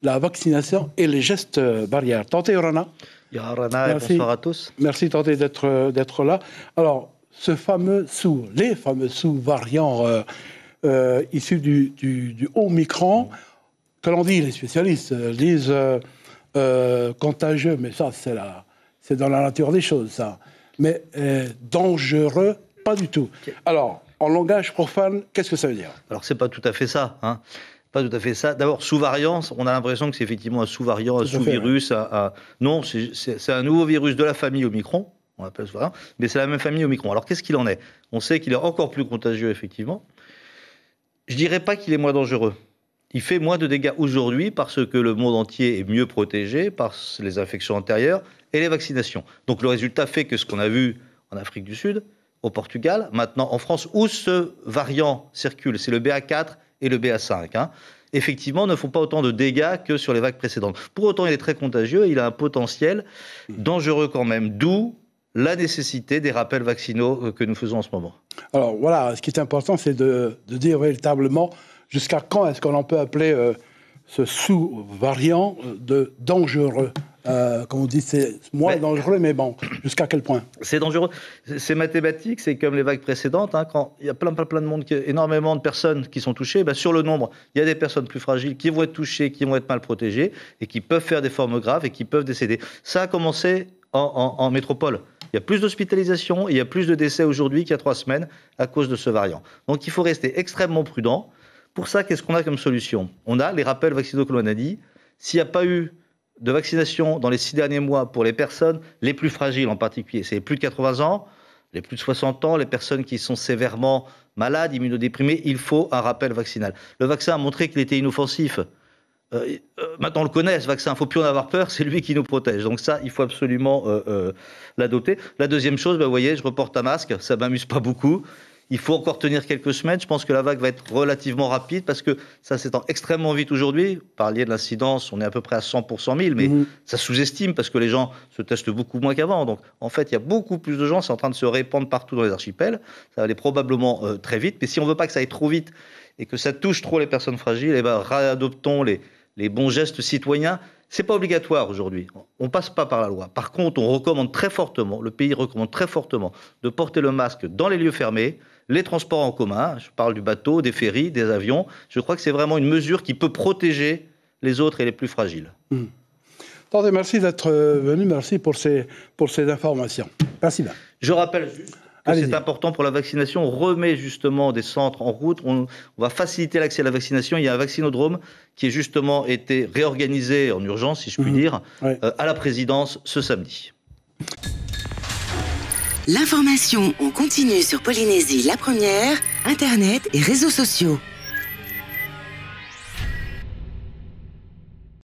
la vaccination et les gestes barrières. Tante Yorana. Yorana, bonsoir à tous. Merci Tante d'être là. Alors, les fameux sous-variants issus du Omicron, que l'on dit, les spécialistes disent contagieux, mais ça, c'est dans la nature des choses, ça. Mais dangereux, pas du tout. Alors, en langage profane, qu'est-ce que ça veut dire? Alors, c'est pas tout à fait ça, hein. Pas tout à fait ça. D'abord, sous-variant, on a l'impression que c'est effectivement un sous-variant, un sous-virus. Non, c'est un nouveau virus de la famille Omicron, on l'appelle sous-variant, mais c'est la même famille Omicron. Alors, qu'est-ce qu'il en est? On sait qu'il est encore plus contagieux, effectivement. Je dirais pas qu'il est moins dangereux. Il fait moins de dégâts aujourd'hui parce que le monde entier est mieux protégé par les infections antérieures et les vaccinations. Donc, le résultat fait que ce qu'on a vu en Afrique du Sud, au Portugal, maintenant en France, où ce variant circule, c'est le BA4 et le BA5, hein, effectivement, ne font pas autant de dégâts que sur les vagues précédentes. Pour autant, il est très contagieux, il a un potentiel dangereux quand même, d'où la nécessité des rappels vaccinaux que nous faisons en ce moment. Alors voilà, ce qui est important, c'est de dire véritablement jusqu'à quand est-ce qu'on en peut appeler ce sous-variant de dangereux. Comme on dit, c'est moins dangereux, mais bon, jusqu'à quel point? C'est dangereux. C'est mathématique, c'est comme les vagues précédentes. Hein, quand il y a plein de monde, énormément de personnes qui sont touchées, sur le nombre, il y a des personnes plus fragiles qui vont être touchées, qui vont être mal protégées et qui peuvent faire des formes graves et qui peuvent décéder. Ça a commencé en métropole. Il y a plus d'hospitalisations et il y a plus de décès aujourd'hui qu'il y a 3 semaines à cause de ce variant. Donc il faut rester extrêmement prudent. Pour ça, qu'est-ce qu'on a comme solution? On a les rappels vaccinaux que l'on a dit. S'il n'y a pas eu de vaccination dans les 6 derniers mois pour les personnes les plus fragiles en particulier, c'est les plus de 80 ans, les plus de 60 ans, les personnes qui sont sévèrement malades, immunodéprimées, il faut un rappel vaccinal. Le vaccin a montré qu'il était inoffensif. Maintenant, on le connaît, ce vaccin, il ne faut plus en avoir peur, c'est lui qui nous protège. Donc ça, il faut absolument l'adopter. La deuxième chose, vous voyez, je reporte un masque, ça ne m'amuse pas beaucoup. Il faut encore tenir quelques semaines. Je pense que la vague va être relativement rapide parce que ça s'étend extrêmement vite aujourd'hui. Vous parliez de l'incidence, on est à peu près à 100 pour 100 000, mais ça sous-estime parce que les gens se testent beaucoup moins qu'avant. Donc, en fait, il y a beaucoup plus de gens, c'est en train de se répandre partout dans les archipels. Ça va aller probablement très vite. Mais si on ne veut pas que ça aille trop vite et que ça touche trop les personnes fragiles, réadoptons les bons gestes citoyens. C'est pas obligatoire aujourd'hui. On passe pas par la loi. Par contre, on recommande très fortement, le pays recommande très fortement de porter le masque dans les lieux fermés, les transports en commun. Je parle du bateau, des ferries, des avions. Je crois que c'est vraiment une mesure qui peut protéger les autres et les plus fragiles. Attendez, merci d'être venu. Merci pour ces informations. Merci bien. Je rappelle juste que c'est important pour la vaccination. On remet justement des centres en route. On va faciliter l'accès à la vaccination. Il y a un vaccinodrome qui a justement été réorganisé en urgence, si je puis dire, à la présidence ce samedi. L'information en continu sur Polynésie la première, Internet et réseaux sociaux.